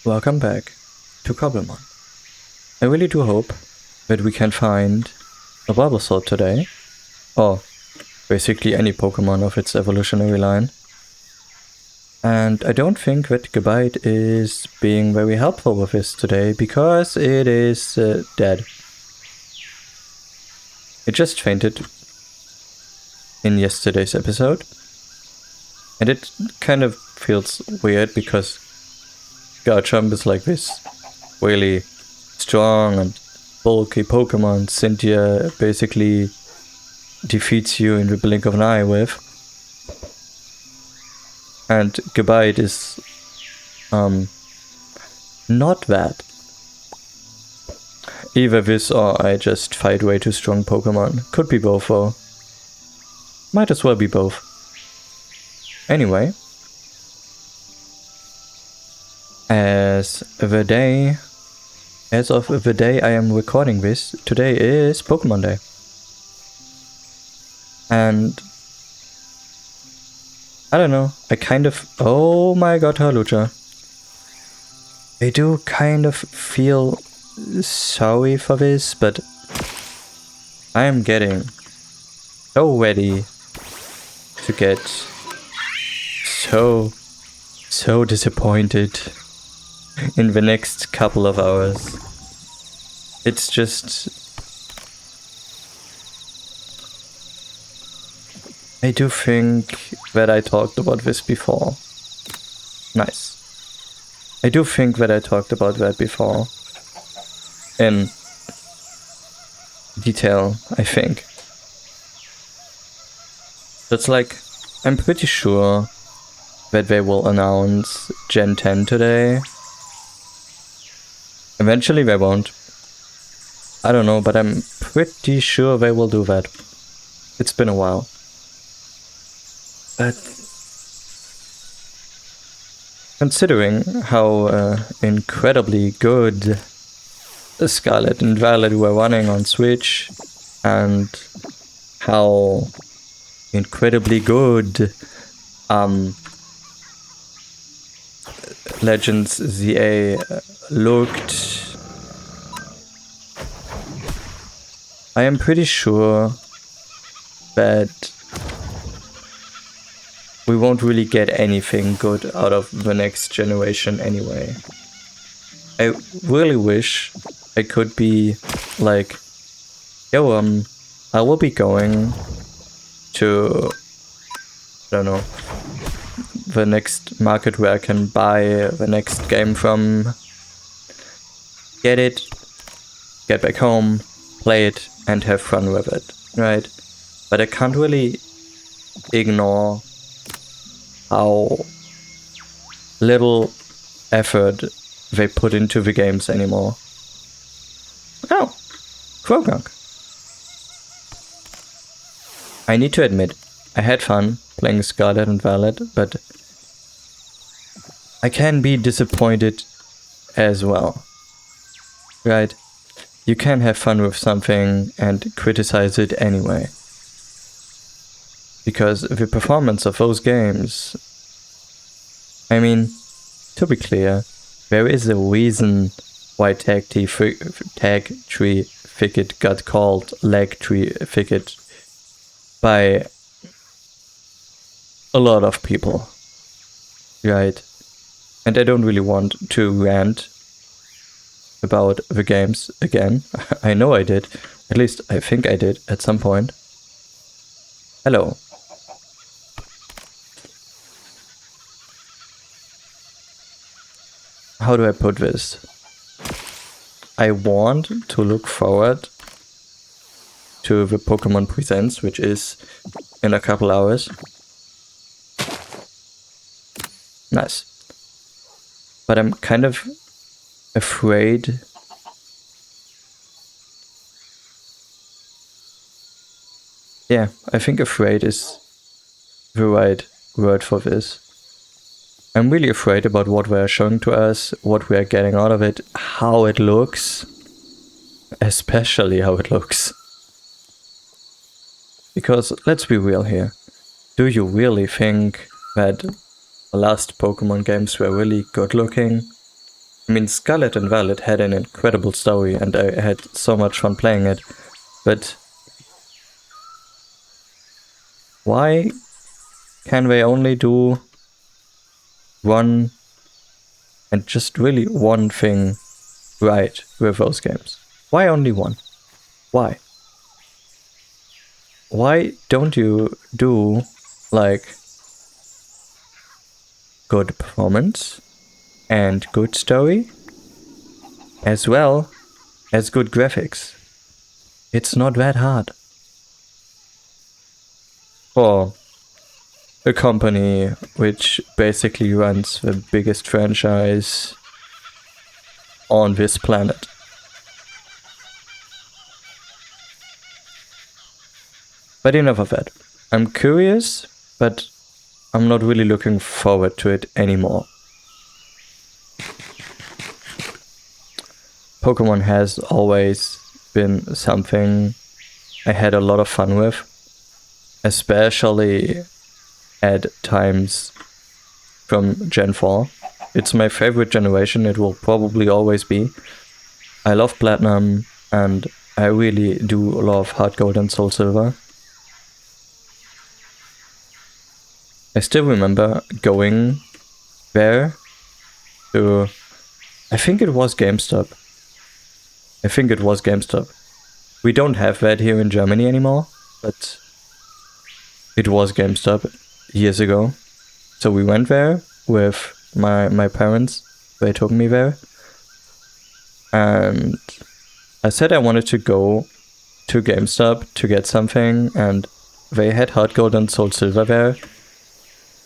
Welcome back to Cobblemon. I really do hope that we can find a Bulbasaur today, or basically any Pokemon of its evolutionary line. And I don't think that Gabite is being very helpful with this today because it is dead. It just fainted in yesterday's episode. And it kind of feels weird because Garchomp is like this really strong and bulky Pokemon Cynthia basically defeats you in the blink of an eye with. And Gabite is not that. Either this or I just fight way too strong Pokemon. Could be both though. Might as well be both. Anyway, as of the day I am recording this, today is Pokemon Day. And I don't know, I kind of, oh my god, Halucha. I do kind of feel sorry for this, but I am getting so ready to get so disappointed in the next couple of hours. It's just, I do think that I talked about this before. Nice. I do think that I talked about that before. In detail, I think. It's like, I'm pretty sure that they will announce Gen 10 today. Eventually they won't. I don't know, but I'm pretty sure they will do that. It's been a while. But considering how incredibly good Scarlet and Violet were running on Switch, and how incredibly good Legends ZA looked, I am pretty sure that we won't really get anything good out of the next generation anyway. I really wish I could be like, yo, I will be going to, I don't know, the next market where I can buy the next game from, get it, get back home, play it, and have fun with it, right? But I can't really ignore how little effort they put into the games anymore. Oh, Croagunk. I need to admit, I had fun playing Scarlet and Violet, but I can be disappointed as well. Right? You can have fun with something and criticize it anyway. Because the performance of those games, I mean, to be clear, there is a reason why Tag Tree Thicket got called Lag Tree Thicket by a lot of people, right? And I don't really want to rant about the games again. I know I did, at least I think I did at some point. Hello. How do I put this? I want to look forward to the Pokemon Presents, which is in a couple hours. Nice. But I'm kind of afraid yeah, I think afraid is the right word for this. I'm really afraid about what they are showing to us, what we are getting out of it, how it looks. Especially how it looks. Because let's be real here. Do you really think that the last Pokemon games were really good looking? I mean, Scarlet and Violet had an incredible story, and I had so much fun playing it, but why can they only do one and just really one thing right with those games? Why only one? Why? Why don't you do, like, good performance and good story, as well as good graphics? It's not that hard. For a company which basically runs the biggest franchise on this planet. But enough of that. I'm curious, but I'm not really looking forward to it anymore. Pokemon has always been something I had a lot of fun with, especially at times from Gen 4. It's my favorite generation, it will probably always be. I love Platinum, and I really do love Heart Gold and Soul Silver. I still remember going there to, I think it was GameStop. We don't have that here in Germany anymore, but it was GameStop years ago. So we went there with my parents. They took me there. And I said I wanted to go to GameStop to get something, and they had Heart Gold and Soul Silver there.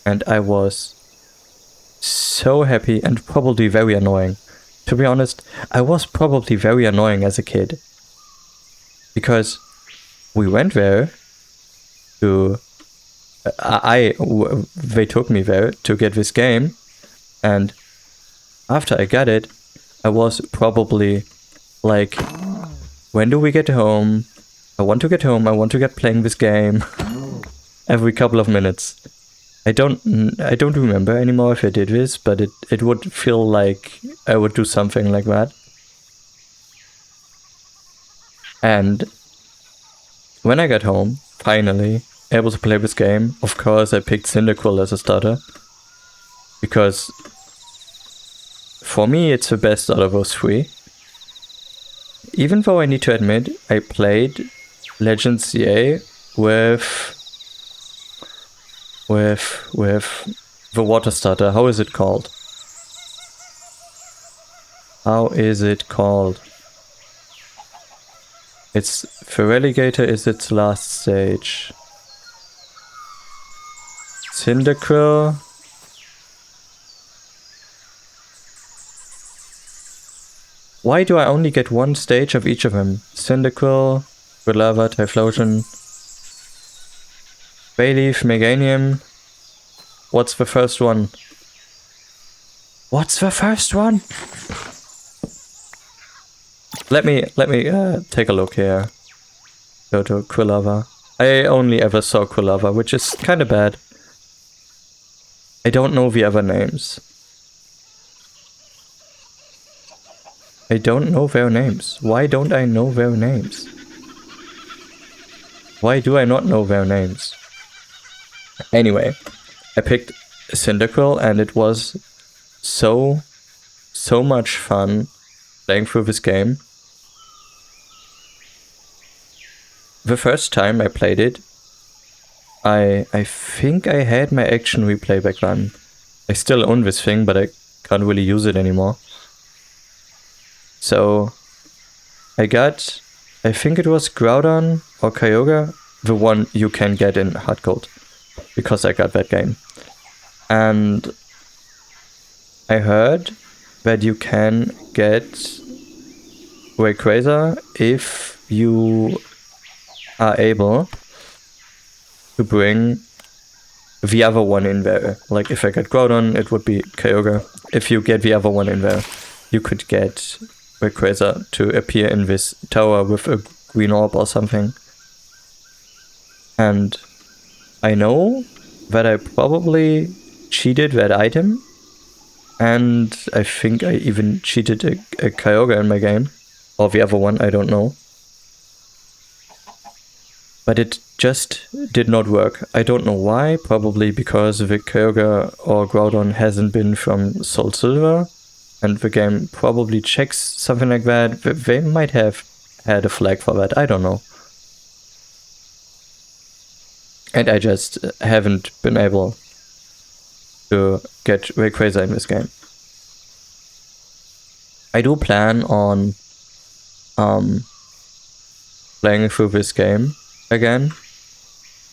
And I was so happy and probably very annoying. To be honest, I was probably very annoying as a kid. Because we went there to... they took me there to get this game. And after I got it, I was probably like, when do we get home? I want to get home, I want to get playing this game. Every couple of minutes. I don't remember anymore if I did this, but it would feel like I would do something like that. And when I got home, finally, able to play this game, of course I picked Cyndaquil as a starter. Because for me it's the best out of those three. Even though I need to admit, I played Legends CA with the water starter. How is it called? It's Feraligatr is its last stage. Cyndaquil. Why do I only get one stage of each of them? Cyndaquil, Grillava, Typhlosion, Bayleaf, Meganium. What's the first one? Let me take a look here. Go to Quilava. I only ever saw Quilava, which is kind of bad. I don't know the other names. I don't know their names. Why don't I know their names? Why do I not know their names? Anyway, I picked Cyndaquil, and it was so much fun playing through this game. The first time I played it, I think I had my action replay back then. I still own this thing, but I can't really use it anymore. So I got, I think it was Groudon or Kyogre, the one you can get in Heart Gold, because I got that game. And I heard that you can get Rayquaza if you are able to bring the other one in there. Like if I get Groudon, it would be Kyogre. If you get the other one in there, you could get Rayquaza to appear in this tower with a green orb or something. And I know that I probably cheated that item, And I think I even cheated a Kyogre in my game. Or the other one, I don't know. But it just did not work. I don't know why. Probably because the Kyogre or Groudon hasn't been from Soul Silver. And the game probably checks something like that. They might have had a flag for that. I don't know. And I just haven't been able to get Rayquaza in this game. I do plan on playing through this game again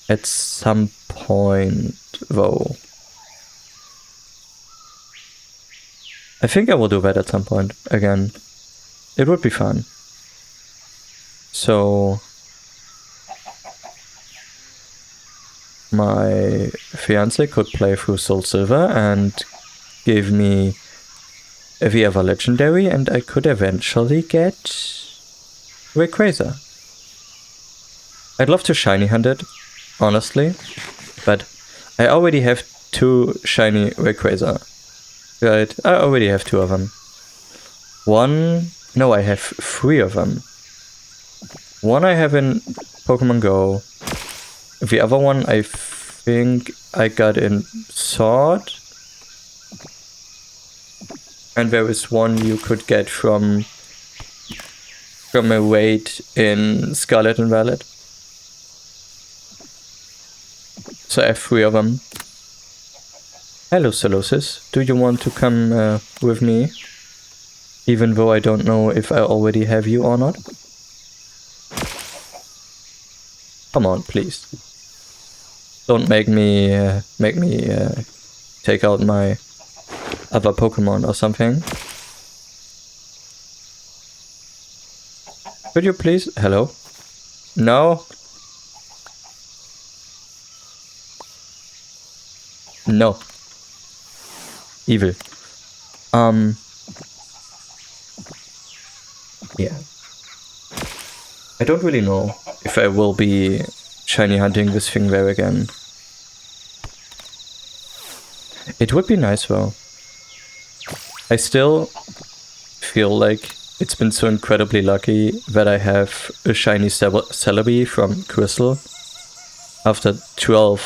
at some point, though. I think I will do that at some point again. It would be fun. So my fiance could play through Soul Silver and give me the other legendary, and I could eventually get Rayquaza. I'd love to shiny hunt it, honestly, but I already have 2 shiny Rayquaza. Right, I already have 2 of them. No, I have 3 of them. One I have in Pokemon Go. The other one I think I got in Sword. And there is one you could get from a raid in Scarlet and Violet. So I have 3 of them. Hello, Solosis. Do you want to come with me? Even though I don't know if I already have you or not. Come on, please. Don't make me take out my other Pokemon or something. Could you please? Hello? No? No. Evil. Yeah. I don't really know if I will be shiny hunting this thing there again. It would be nice though. I still feel like it's been so incredibly lucky that I have a shiny Celebi from Crystal after 12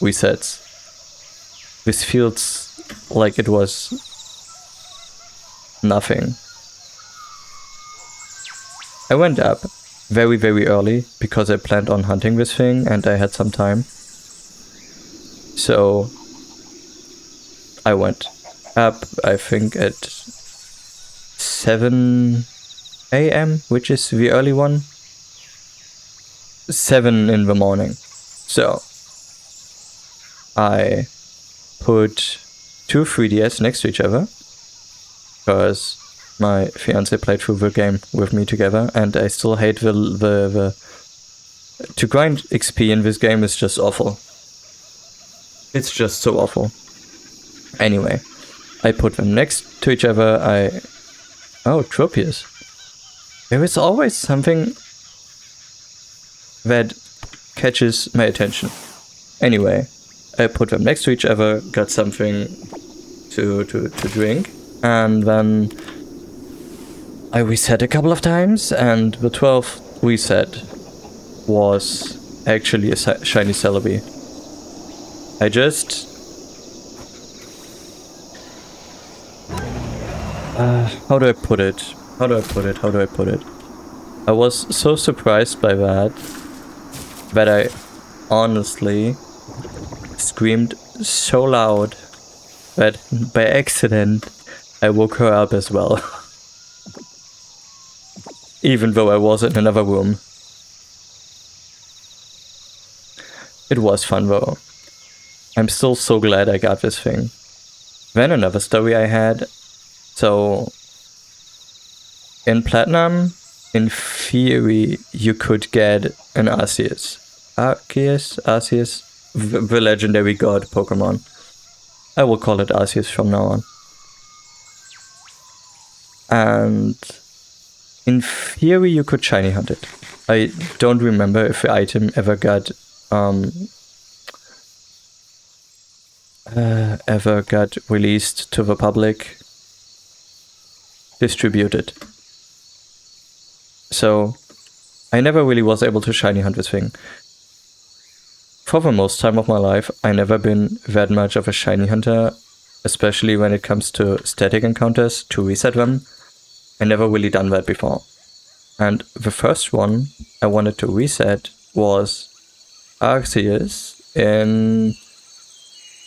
resets. This feels like it was nothing. I went up very, very early because I planned on hunting this thing and I had some time. So I went up, I think at 7 AM, which is the early one. 7 in the morning. So I put 2 3DS next to each other because my fiance played through the game with me together, and I still hate the to grind XP in this game is just awful. It's just so awful. Anyway, I put them next to each other. Oh, Tropius. There is always something that catches my attention. Anyway, I put them next to each other, got something to drink, and then I reset a couple of times, and the 12th reset was actually a shiny Celebi. I just... how do I put it? I was so surprised by that I honestly screamed so loud that by accident I woke her up as well. Even though I was in another room. It was fun though. I'm still so glad I got this thing. Then another story I had. So in Platinum, in theory, you could get an Arceus, the legendary god Pokemon. I will call it Arceus from now on. And in theory, you could shiny hunt it. I don't remember if the item ever got ever got released to the public, distributed. So I never really was able to shiny hunt this thing. For the most time of my life, I never been that much of a shiny hunter, especially when it comes to static encounters, to reset them. I never really done that before. And the first one I wanted to reset was Arceus in...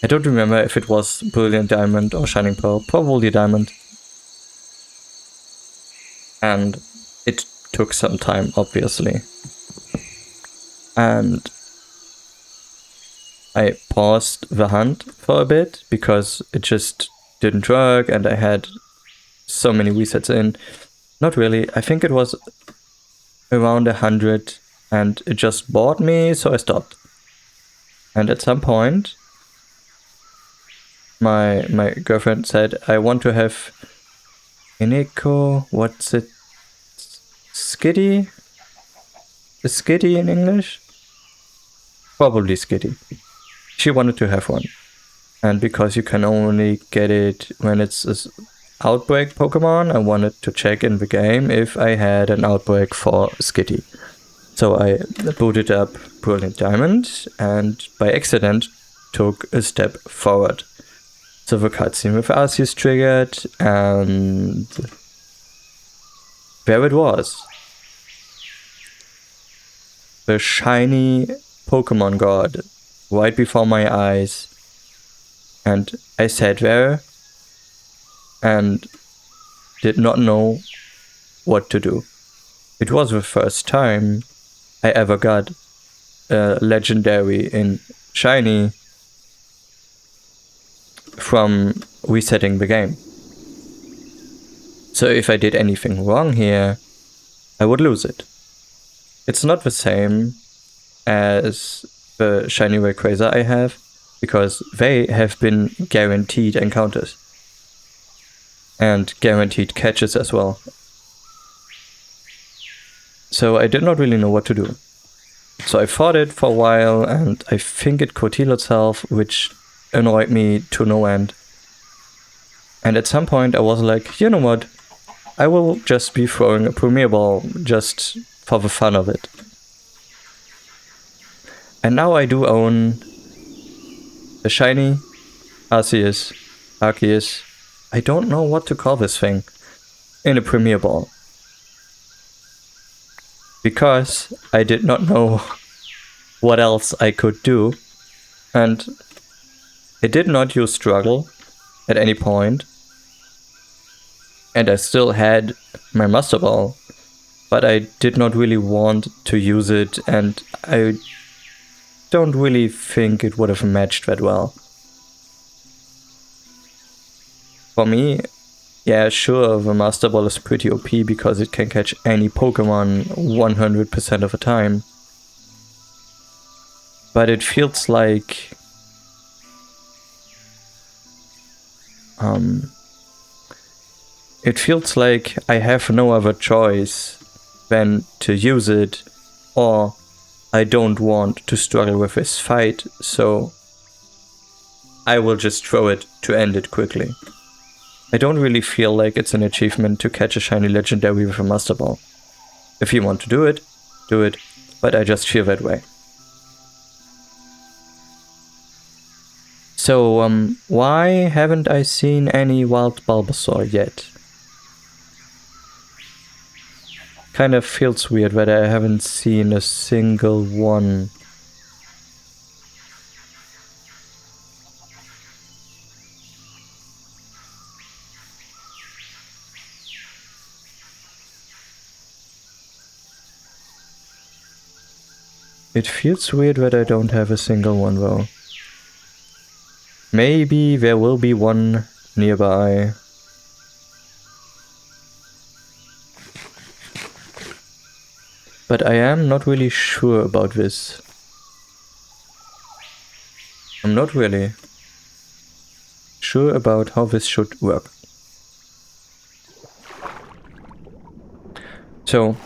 I don't remember if it was Brilliant Diamond or Shining Pearl, probably Diamond. And it took some time, obviously. And I paused the hunt for a bit because it just didn't work and I had so many resets in. Not really, I think it was around 100 and it just bored me, so I stopped. And at some point, my girlfriend said, I want to have Ineko, what's it? Skitty? The Skitty in English? Probably Skitty. She wanted to have one. And because you can only get it when it's an outbreak Pokemon, I wanted to check in the game if I had an outbreak for Skitty. So I booted up Brilliant Diamond and by accident took a step forward. So the cutscene with Arceus triggered and there it was. The shiny Pokemon God right before my eyes. And I sat there and did not know what to do. It was the first time I ever got a legendary in shiny from resetting the game. So if I did anything wrong here, I would lose it. It's not the same as the shiny Rayquaza I have, because they have been guaranteed encounters. And guaranteed catches as well. So I did not really know what to do. So I fought it for a while and I think it could heal itself, which annoyed me to no end. And at some point I was like, you know what? I will just be throwing a Premier Ball just for the fun of it. And now I do own the shiny Arceus, I don't know what to call this thing, in a Premier Ball. Because I did not know what else I could do, and I did not use Struggle at any point, and I still had my Master Ball, but I did not really want to use it, and I don't really think it would have matched that well. For me, yeah, sure, the Master Ball is pretty OP because it can catch any Pokemon 100% of the time. But it feels like... it feels like I have no other choice than to use it, or I don't want to struggle with this fight, so I will just throw it to end it quickly. I don't really feel like it's an achievement to catch a shiny legendary with a Master Ball. If you want to do it, but I just feel that way. So, why haven't I seen any wild Bulbasaur yet? Kind of feels weird that I haven't seen a single one. It feels weird that I don't have a single one though. Maybe there will be one nearby. But I am not really sure about this. I'm not really sure about how this should work. So,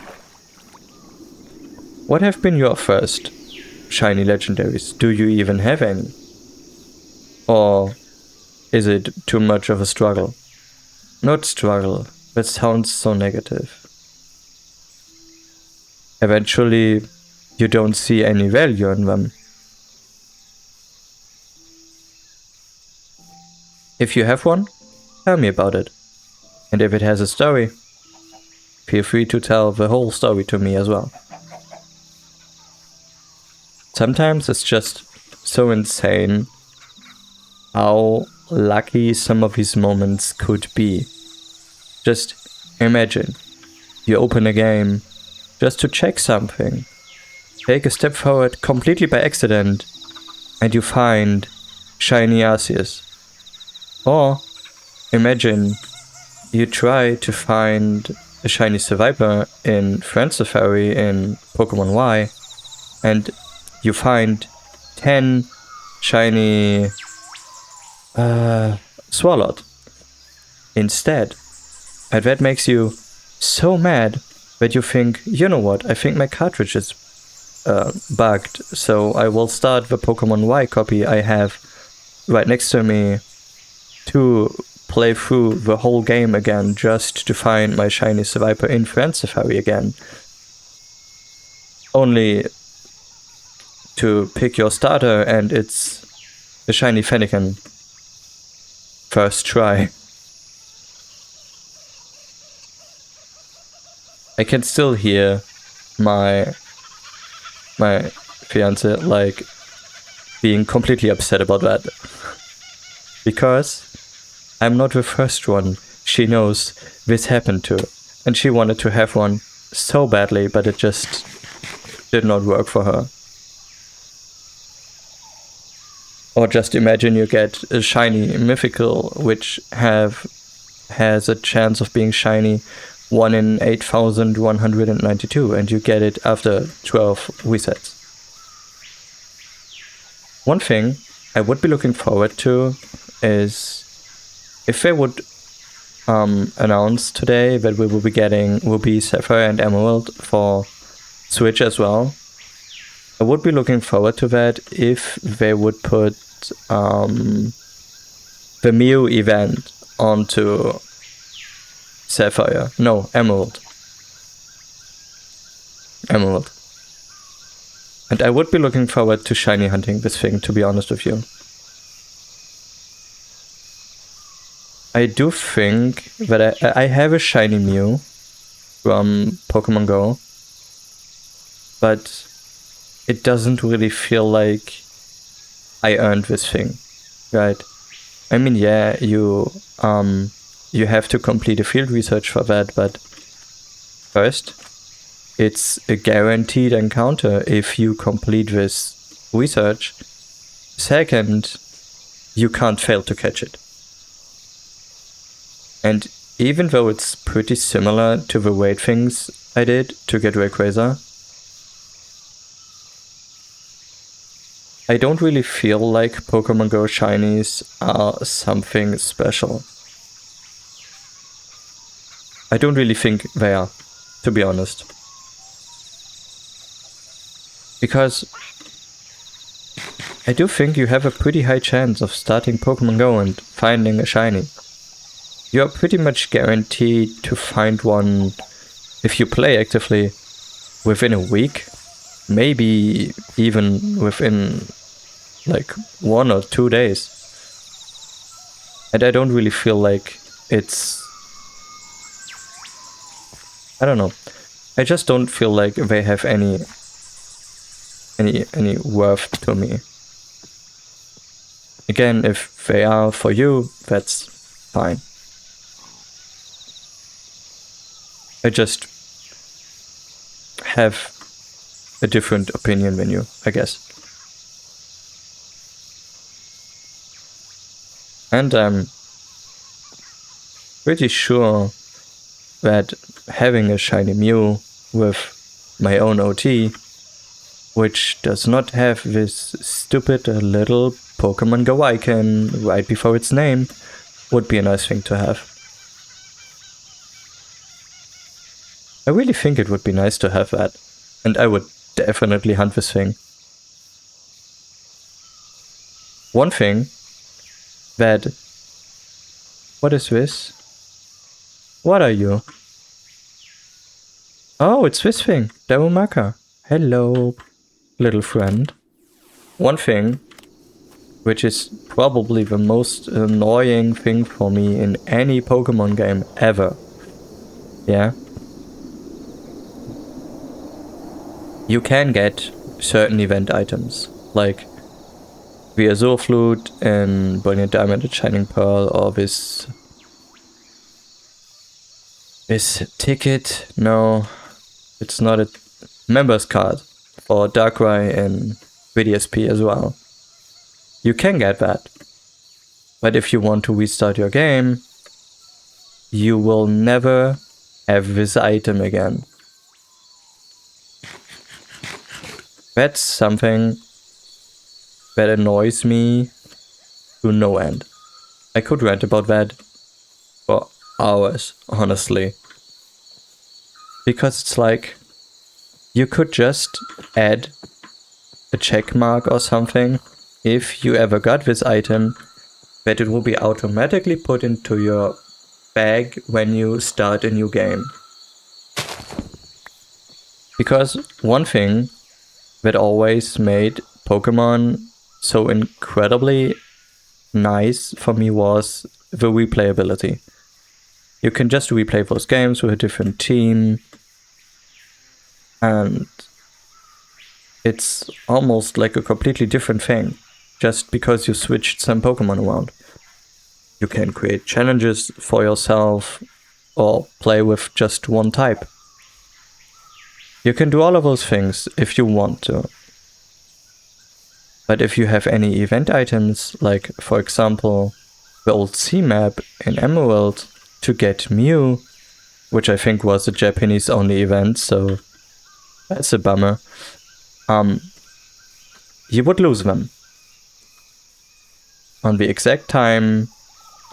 what have been your first shiny legendaries? Do you even have any? Or is it too much of a struggle? Not struggle, that sounds so negative. Eventually, you don't see any value in them. If you have one, tell me about it. And if it has a story, feel free to tell the whole story to me as well. Sometimes it's just so insane how lucky some of these moments could be. Just imagine, you open a game just to check something, take a step forward completely by accident, and you find Shiny Arceus. Or imagine you try to find a Shiny Survivor in Friend Safari in Pokemon Y, and you find 10 shiny Swalot instead. And that makes you so mad that you think, you know what, I think my cartridge is bugged, so I will start the Pokemon Y copy I have right next to me to play through the whole game again just to find my Shiny Survivor in Friend Safari again. Only to pick your starter and it's a Shiny Fennekin. First try. I can still hear my fiance like being completely upset about that. Because I'm not the first one she knows this happened to. And she wanted to have one so badly, but it just did not work for her. Or just imagine you get a shiny mythical, which has a chance of being shiny 1 in 8,192, and you get it after 12 resets. One thing I would be looking forward to is if they would announce today that we will be getting Ruby, Sapphire, and Emerald for Switch as well. I would be looking forward to that if they would put the Mew event onto Sapphire. No, Emerald. Emerald. And I would be looking forward to shiny hunting this thing, to be honest with you. I do think that I have a shiny Mew from Pokemon Go, but it doesn't really feel like I earned this thing, right? I mean, yeah, you have to complete a field research for that, but first, it's a guaranteed encounter if you complete this research. Second, you can't fail to catch it. And even though it's pretty similar to the raid things I did to get Rayquaza, I don't really feel like Pokemon Go shinies are something special. I don't really think they are, to be honest. Because I do think you have a pretty high chance of starting Pokemon Go and finding a shiny. You are pretty much guaranteed to find one if you play actively within a week, maybe even within like 1 or 2 days. And I don't really feel like it's... I don't know. I just don't feel like they have any worth to me. Again, if they are for you, that's fine. I just have a different opinion than you, I guess. And I'm pretty sure that having a shiny Mew with my own OT, which does not have this stupid little Pokemon Go icon right before its name, would be a nice thing to have. I really think it would be nice to have that, and I would definitely hunt this thing. One thing Bad. What is this? What are you? Oh, it's this thing. Darumaka. Hello, little friend. One thing, which is probably the most annoying thing for me in any Pokemon game ever. Yeah. You can get certain event items, like the Azure Flute and Brilliant Diamond and Shining Pearl, or this ticket. No, it's not a members card for Darkrai and VDSP as well. You can get that, but if you want to restart your game, you will never have this item again. That's something that annoys me to no end. I could rant about that for hours, honestly. Because it's like, you could just add a check mark or something if you ever got this item, that it will be automatically put into your bag when you start a new game. Because one thing that always made Pokemon so incredibly nice for me was the replayability. You can just replay those games with a different team, and it's almost like a completely different thing, just because you switched some Pokemon around. You can create challenges for yourself, or play with just one type. You can do all of those things if you want to. But if you have any event items, like for example the old sea map in Emerald to get Mew, which I think was a Japanese only event, so that's a bummer, you would lose them. On the exact time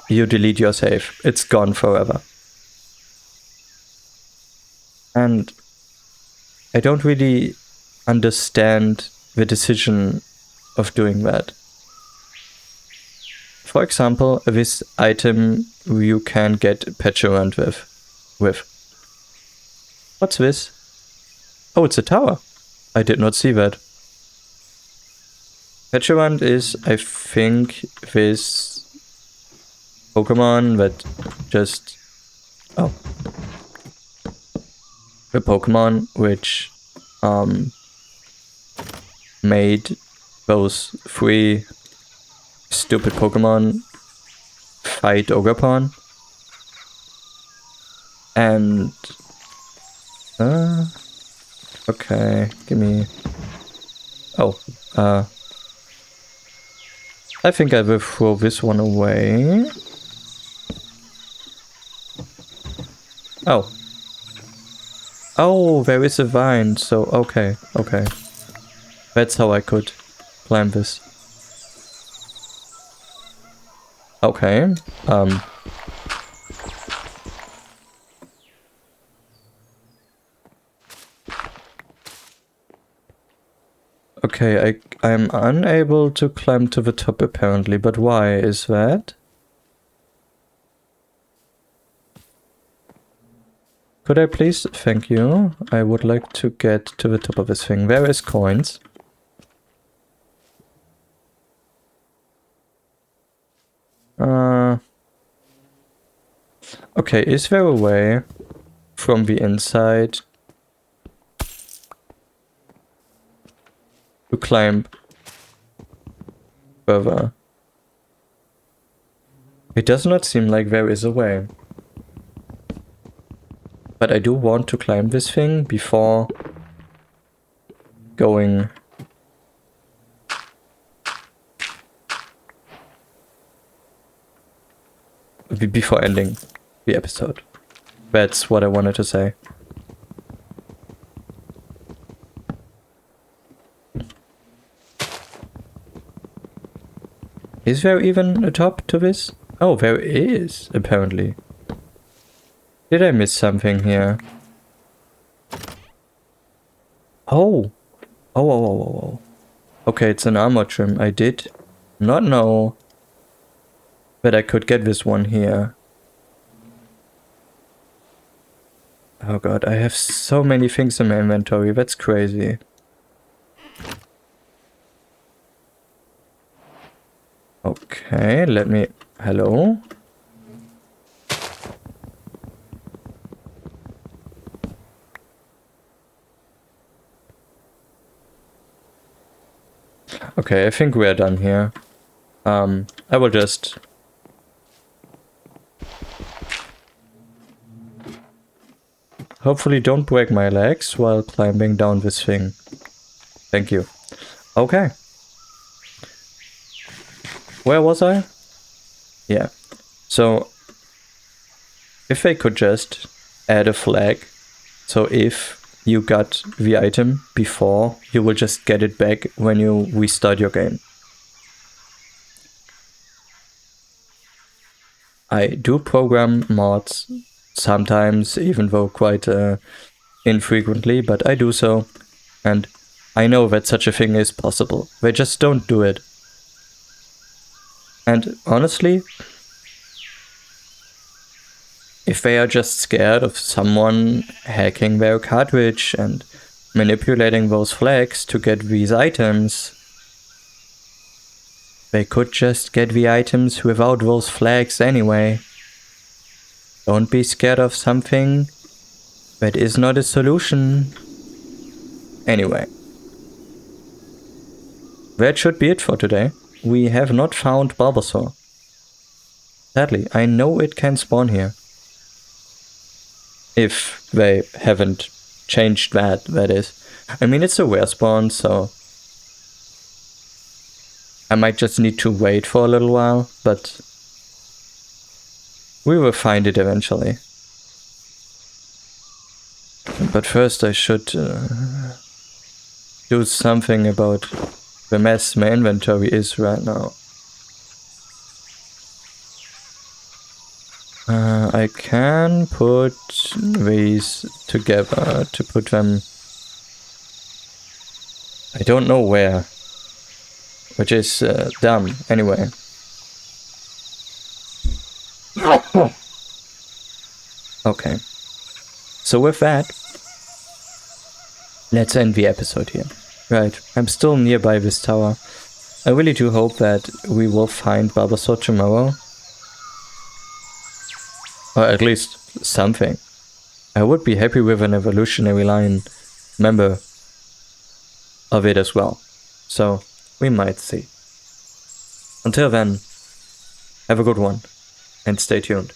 you delete your save, it's gone forever. And I don't really understand the decision of doing that. For example, this item you can get Petulant with. What's this? Oh, it's a tower. I did not see that. Petulant is, I think, this Pokemon that just... Oh. The Pokemon which made those 3 stupid Pokemon fight Ogerpon. And okay, give me... Oh, I think I will throw this one away. Oh. Oh, there is a vine, so okay. That's how I could climb this. Okay, okay, I'm unable to climb to the top apparently, but why is that? Could I please? Thank you. I would like to get to the top of this thing. There is coins. Okay, is there a way from the inside to climb further? It does not seem like there is a way. But I do want to climb this thing before going... before ending the episode. That's what I wanted to say. Is there even a top to this? Oh, there is, apparently. Did I miss something here? Oh. Oh. Okay, it's an armor trim. I did not know But I could get this one here. Oh god, I have so many things in my inventory, that's crazy. Okay, let me... Hello? Okay, I think we're done here. I will just... Hopefully don't break my legs while climbing down this thing. Thank you. Okay. Where was I? Yeah. So, if I could just add a flag, so if you got the item before, you will just get it back when you restart your game. I do program mods sometimes, even though quite infrequently, but I do so. And I know that such a thing is possible. They just don't do it. And honestly, if they are just scared of someone hacking their cartridge and manipulating those flags to get these items, they could just get the items without those flags anyway. Don't be scared of something that is not a solution. Anyway. That should be it for today. We have not found Bulbasaur. Sadly, I know it can spawn here. If they haven't changed that, that is. I mean, it's a rare spawn, so... I might just need to wait for a little while, but... we will find it eventually. But first I should do something about the mess my inventory is right now. I can put these together to put them... I don't know where. Which is dumb, anyway. Okay. So with that, let's end the episode here. Right, I'm still nearby this tower. I really do hope that we will find Bulbasaur tomorrow. Or at least something. I would be happy with an evolutionary line member of it as well. So, we might see. Until then, have a good one, and stay tuned.